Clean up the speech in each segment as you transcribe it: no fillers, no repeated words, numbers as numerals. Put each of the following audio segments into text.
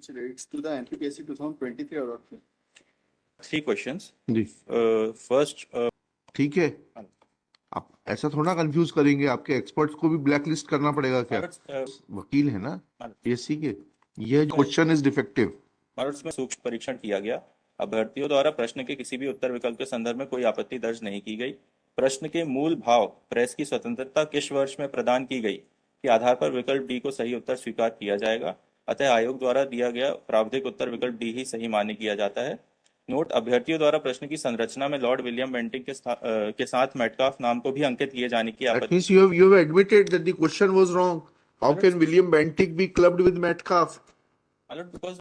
which relates to the NPPSC 2023 allotment. Three questions. जी First, ठीक है। आप ऐसा थोड़ा कंफ्यूज करेंगे, आपके एक्सपर्ट्स को भी ब्लैक लिस्ट करना पड़ेगा क्या? वकील है ना पीएससी के, ये क्वेश्चन इज डिफेक्टिव। में सूक्ष्म परीक्षण किया गया। अभ्यर्थियों द्वारा प्रश्न के किसी भी उत्तर विकल्प के संदर्भ में कोई आपत्ति दर्ज नहीं की गई। प्रश्न के मूल भाव प्रेस की स्वतंत्रता किस वर्ष में प्रदान की गई के आधार पर विकल्प डी को सही उत्तर स्वीकार किया जाएगा। अतः आयोग द्वारा दिया गया प्रावधिक उत्तर विकल्प डी ही सही मान्य किया जाता है। नोट, अभ्यर्थियों द्वारा प्रश्न की संरचना में लॉर्ड विलियम बेंटिंक के साथ मेटकाफ नाम को भी अंकित किए जाने की That means you have admitted that the question was wrong. How can William Bentinck be clubbed with Metcalfe? because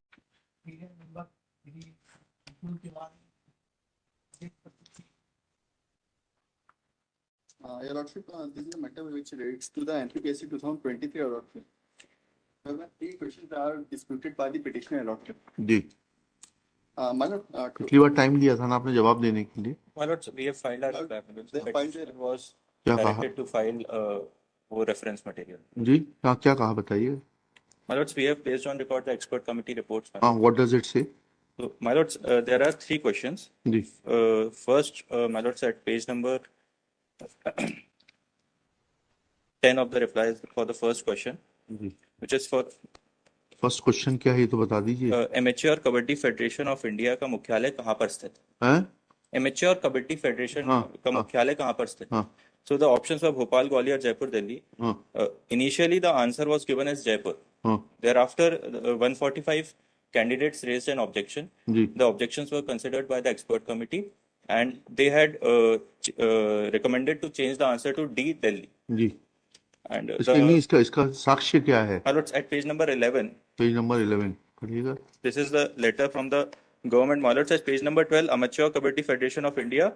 Your Lordship, this is a matter which relates to the NPPSC 2023 allotment. However, three questions are disputed by the petitioner, Your Lordship. Ji My Lord, पिछली बार time दिया था ना आपने जवाब देने के लिए। my lords, we have filed our They filed their- was क्या कहा? directed to file वो reference material. जी क्या कहा बताइए। My lords, we have placed on record the expert committee reports. my हाँ, lords. what does it say? So, my lords, there are three questions. जी First, my lords, at page number 10 of the replies for the first question, जी which is for first question क्या है ये तो बता दीजिए। Amateur kabaddi federation of India का मुख्यालय कहाँ पर स्थित है? हैं? एमेच्योर कबड्डी फेडरेशन हाँ, का हाँ। मुख्यालय कहाँ पर स्थित है? हाँ So the options were Bhopal, Gwalior, Jaipur, Delhi. हाँ Initially, the answer was given as Jaipur. हाँ Thereafter, 145 candidates raised an objection. Ji The objections were considered by the expert committee, and they had recommended to change the answer to D, Delhi. Ji And इसके नहीं इसका साक्ष्य क्या है? at page number 11, page number 11 पढ़िएगा। this is the letter from the government. My says page number 12, Amateur Kabaddi Federation of India.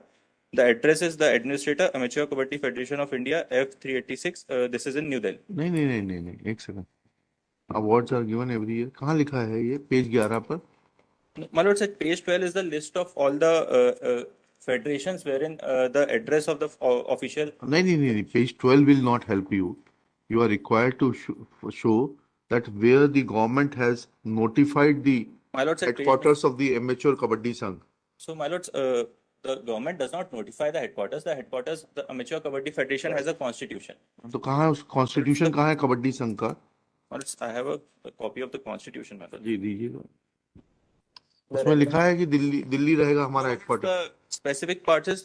The address is the administrator, Amateur Kabaddi Federation of India, F386. This is in New Delhi. नहीं नहीं नहीं नहीं नहीं एक सेकंड। Awards are given every year, कहाँ लिखा है ये? पेज 11 पर। My lord, said page 12 is the list of all the federations wherein the address of the official. नहीं नहीं नहीं page 12 will not help you. You are required to show that where the government has notified the My lord, said headquarters of the amateur kabaddi sangh. So, my lords, the government does not notify the headquarters. The Amateur Kabaddi Federation has a constitution. तो कहाँ है उस constitution कहाँ है कबड्डी संघ का? My lords, I have a copy of the constitution, my lord. जी दीजिएगा। उसमें लिखा है कि दिल्ली रहेगा हमारा headquarter. The specific part is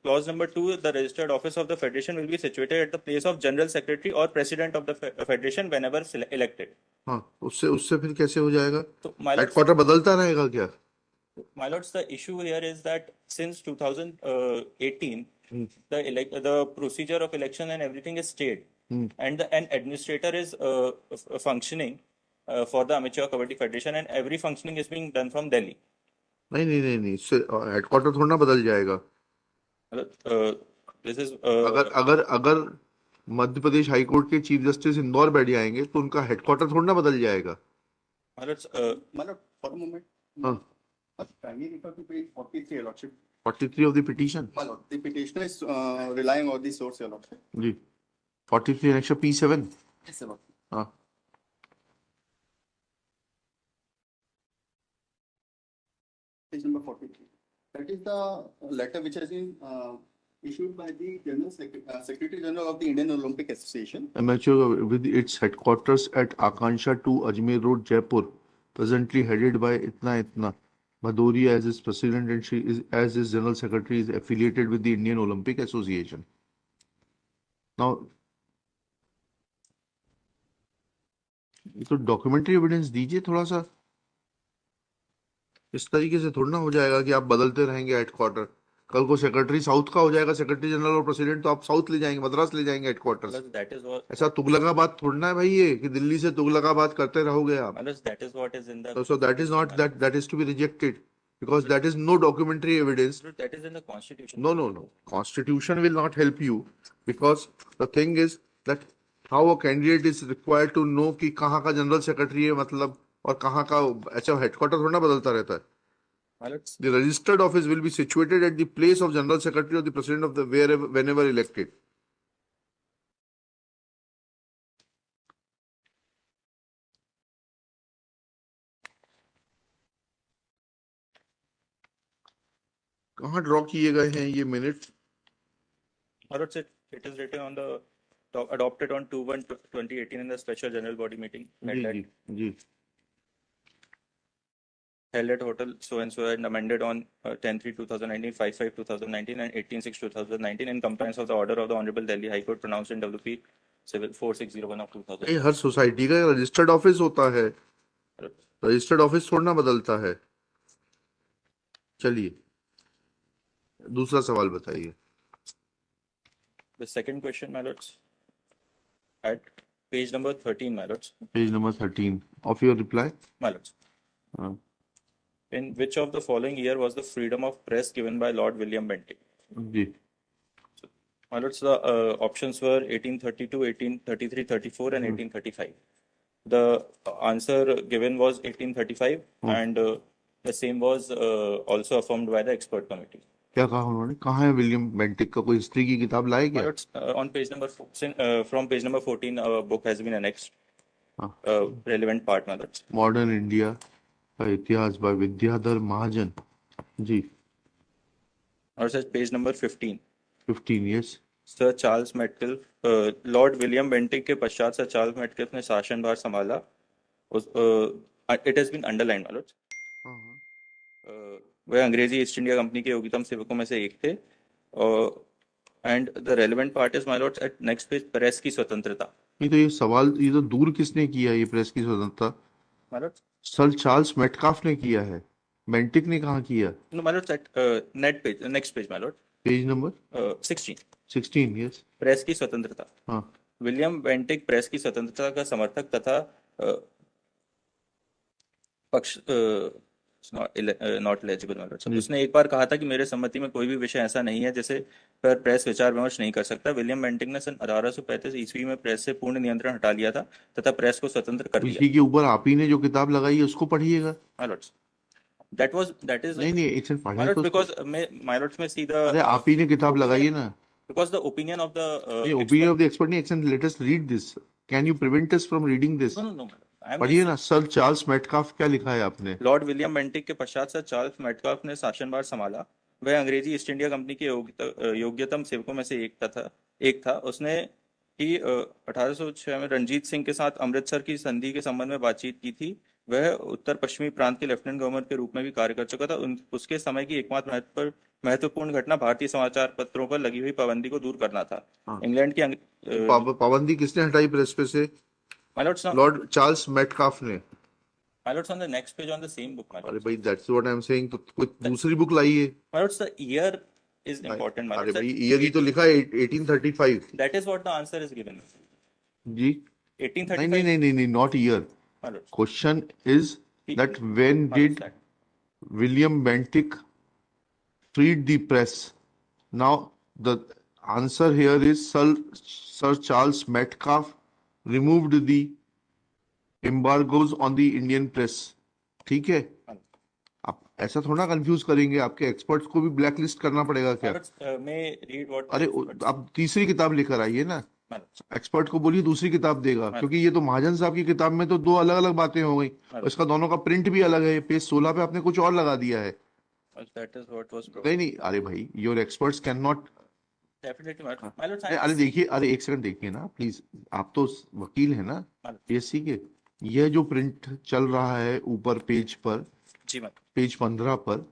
clause number 2. The registered office of the federation will be situated at the place of general secretary or president of the federation whenever elected. हाँ, उससे फिर कैसे हो जाएगा? So, my lords, हेडक्वार्टर बदलता रहेगा क्या? my lords, the issue here is that since 2018, the procedure of election and everything is stayed, and an administrator is functioning for the Amateur Kabaddi Federation, and every functioning is being done from Delhi. नहीं इससे headquarter थोड़ा ना बदल जाएगा। This is अगर Madhya Pradesh high court के chief justice Indore बैठ जाएंगे तो उनका हेडक्वार्टर थोड़ा ना बदल जाएगा। My Lord, for a moment. हाँ Kindly refer to page 43, Your Lordship. 43 of the petition. My Lord, the petitioner is relying on the source, Your Lordship. जी 43 annexure P7। Yes, Your Lord. हाँ Page number 43. That is the letter which has been issued by the Secretary General of the Indian Olympic Association. amateur with its headquarters at Akansha 2 Ajmer Road, Jaipur, presently headed by Itna Bhadoria as its president, and she is as its general secretary is affiliated with the Indian Olympic Association. Now तो documentary evidence दीजिए थोड़ा सा। इस तरीके से थोड़ा ना हो जाएगा कि आप बदलते रहेंगे हेडक्वार्टर। कल को सेक्रेटरी साउथ का हो जाएगा, सेक्रेटरी जनरल और प्रेसिडेंट, तो आप साउथ ले जाएंगे, मद्रास ले जाएंगे हेडक्वार्टर। that is what. ऐसा तुगलकाबाद थोड़ा ना है भाई ये कि दिल्ली से तुगलकाबाद करते रहोगे आप। That is what is in the. So that is not that is to be rejected because that is no documentary evidence. That is in the constitution. No. Constitution will not help you because the thing is that how a candidate is required to know कि कहाँ का general secretary है मतलब और कहाँ का ऐसा headquarter थोड़ा ना बदलता रहता है। The registered office will be situated at the place of general secretary or the president of the whenever elected. कहाँ ड्रॉ किए गए हैं ये minute? Malords, it is written on the adopted on 2/1/2018 in the special general body meeting जी held जी at जी hotel so and so and amended on 10/3/2019, 5/5/2019 and 18/6/2019 in compliance of the order of the Honorable Delhi High Court pronounced in WP Civil 4601 of 2000. नहीं, हर society का registered office होता है, registered office थोड़ा ना बदलता है। चलिए दूसरा सवाल बताइए। The second question, my lords, at page number 13, my lords. Page number 13 of your reply. My lords. In which of the following year was the freedom of press given by Lord William Bentinck? जी My lords, the options were 1832, 1833, 34 and 1835. The answer given was 1835 and the same was also affirmed by the expert committee. क्या कहा उन्होंने? कहाँ है William Bentinck का? कोई history की किताब लाए My क्या? lords, on page number from page number 14, a book has been annexed. Relevant part, my lords. Modern India का इतिहास बाय विद्याधर महाजन। जी और sir page number 15, 15 yes. Sir Charles Metcalfe, Lord William Bentinck के पश्चात सर चार्ल्स मेटकिल ने शासनभार संभाला। It has been underline, my lords. वह अंग्रेजी ईस्ट इंडिया कंपनी के योग्यतम सेवकों में से एक थे। And the relevant part is, my lords, at next page, press की स्वतंत्रता। नहीं तो ये सवाल ये तो दूर किसने किया ये प्रेस की स्वतंत्रता? My lords, sir Charles Metcalfe ने किया है, बेंटिक ने कहाँ किया? No my lords, at next page, my lord, page number 16, 16 yes. Press की स्वतंत्रता। हाँ विलियम बेंटिक प्रेस की स्वतंत्रता का समर्थक तथा पक्ष नॉट एलिजिबल, माय लॉर्ड। उसने एक बार कहा था कि मेरे सम्मति में कोई भी विषय ऐसा नहीं है जिसे पर प्रेस विचार विमर्श नहीं कर सकता। विलियम बेंटिक ने सन 1835 ईस्वी में प्रेस से पूर्ण नियंत्रण हटा लिया था तथा प्रेस को स्वतंत्र कर दिया। इसी के ऊपर आप ही ने जो किताब लगाई है उसको पढ़िएगा। माय लॉर्ड्स, that is नहीं नहीं एक सेकंड my पढ़े lords, तो because my lords में see the अरे आप ही ने किताब लगाई है ना। because the opinion of the opinion of the expert नहीं, accent let us read this. Can you prevent us from reading this? no, I am पढ़िए ना। सर चार्ल्स मेटकाफ क्या लिखा है आपने? लॉर्ड विलियम बेंटिक के पश्चात सर चार्ल्स मेटकाफ ने शासनभार संभाला। वह अंग्रेजी ईस्ट इंडिया कंपनी के योग्यतम सेवकों में से एक था। उसने ही 1806 में रंजीत सिंह के साथ अमृतसर की संधि के संबंध में बातचीत की थी। वह उत्तर पश्चिमी प्रांत के लेफ्टिनेंट गवर्नर के रूप में भी कार्य कर चुका था। उसके समय की एकमात्र महत्वपूर्ण घटना भारतीय समाचार पत्रों पर लगी हुई पाबंदी को दूर करना था। इंग्लैंड की पाबंदी किसने हटाई प्रेस पे से? लॉर्ड चार्ल्स मेटकाफ ने। My lords, on the next page on the same book, my अरे lords. भाई that's what I am saying. तो कोई दूसरी बुक लाइए। My lords, the year is important, my अरे lords. भाई ईयर ही तो लिखा है 1835। That is what the answer is given. जी नहीं 1835. नहीं नहीं नहीं नहीं not year. My lords. Question is that when My lords, did that. William Bentinck freed the press? Now the answer here is Sir Charles Metcalfe removed the embargoes on the Indian press. ठीक है, आप ऐसा थोड़ा confuse करेंगे, आपके experts को भी black list करना पड़ेगा My क्या? lords, may read what. अरे आप तीसरी किताब लेकर आइए ना। My lords. एक्सपर्ट को बोलिए दूसरी किताब देगा, क्योंकि ये तो महाजन साहब की किताब में तो दो अलग अलग बातें हो गई और इसका दोनों का प्रिंट भी अलग है। पेज 16 पे आपने कुछ और लगा दिया है। That is what was. नहीं नहीं अरे भाई your experts can not. Definitely, my lords. My lords, I अरे देखिए, अरे एक सेकंड देखिए ना प्लीज, आप तो वकील है ना पीएससी के। यह जो प्रिंट चल रहा है ऊपर पेज पर, जी मैम, पेज 15 पर,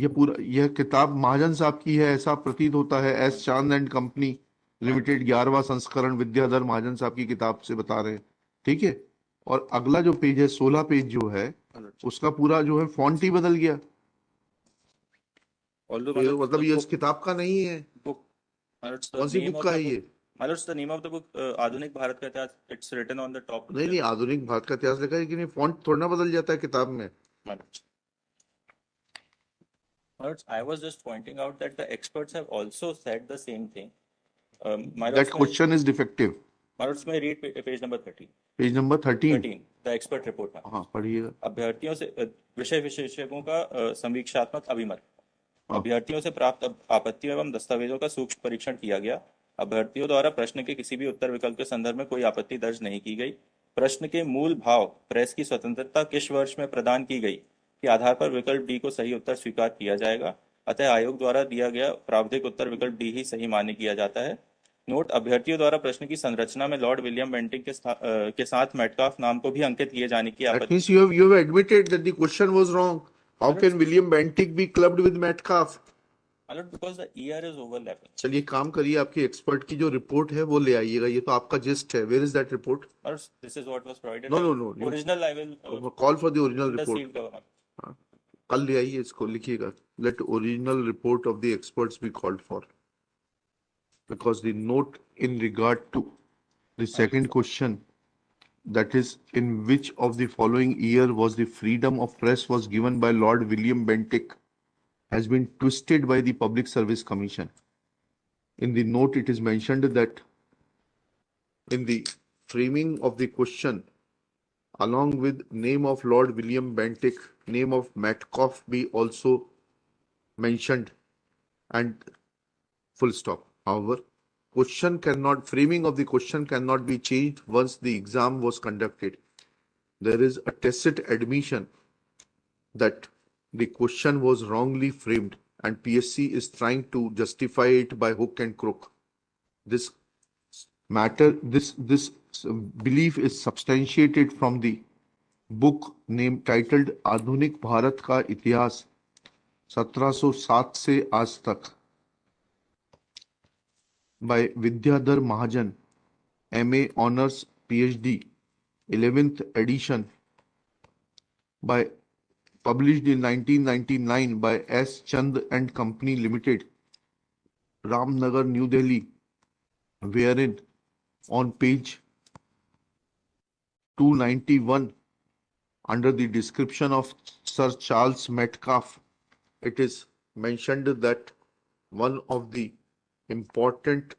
यह पूरा यह किताब महाजन साहब की है ऐसा प्रतीत होता है। एस चांद एंड कंपनी लिमिटेड 11वां संस्करण विद्याधर महाजन साहब की किताब से बता रहे हैं, ठीक है। और अगला जो पेज है 16 पेज जो है उसका पूरा जो है फॉन्ट ही बदल गया। मतलब ये इस किताब का नहीं है। कौन सी बुक का है ये? My lords, the name of the book, आधुनिक भारत का इतिहास, it's written on the top. नहीं नहीं आधुनिक भारत का इतिहास लिखा है, लेकिन ये फॉन्ट थोड़ा ना बदल जाता है किताब में। My lords. My lords, I was just pointing out that the experts have also said the same thing. My lords, That question is defective. My lords, may read page number 30. Page number 13। 13, the expert report. हाँ पढ़िएगा। अभ्यर्थियों से विषय विशेषज्ञों का समीक्षात्मक अभिमत। अभ्यर्थियों से प्राप्त आपत्तियों एवं दस्तावेजों का सूक्ष्म परीक्षण किया गया। अभ्यर्थियों द्वारा प्रश्न के किसी भी उत्तर विकल्प के संदर्भ में कोई आपत्ति दर्ज नहीं की गई। प्रश्न के मूल भाव प्रेस की स्वतंत्रता किस वर्ष में प्रदान की गई के आधार पर विकल्प डी को सही उत्तर स्वीकार किया जाएगा। अतः आयोग द्वारा दिया गया प्रावधिक उत्तर विकल्प डी ही सही मान्य किया जाता है। नोट: अभ्यर्थियों द्वारा प्रश्न की संरचना में लॉर्ड विलियम बेंटिक के साथ मेटकाफ नाम को भी अंकित किए जाने की That आपत्ति। means you have admitted that the question was wrong. How can William Bentinck be clubbed with Metcalfe? Because the year is overlapping. चलिए काम करिए, आपकी एक्सपर्ट की जो रिपोर्ट है वो ले आइएगा, ये तो आपका जिस्ट है. Where is that report? Or this is what was provided. No, no, no. Original I will Call for the original the report. sealed cover. हाँ, कल ले आइए इसको, लिखिएगा. Let original report of the experts be called for. Because the note in regard to the second question, that is, in which of the following year was the freedom of press was given by Lord William Bentinck, has been twisted by the Public Service Commission. In the note, it is mentioned that in the framing of the question, along with name of Lord William Bentinck, name of Metcalfe be also mentioned, and full stop. However, framing of the question cannot be changed once the exam was conducted. There is a tacit admission that the question was wrongly framed and PSC is trying to justify it by hook and crook. This belief is substantiated from the book titled आधुनिक भारत का इतिहास 1707 से आज तक by Vidyadhar Mahajan, MA Honors PhD, 11th edition, published in 1999 by S. Chand and Company Limited, Ramnagar, New Delhi, wherein on page 291, under the description of Sir Charles Metcalfe, it is mentioned that one of the important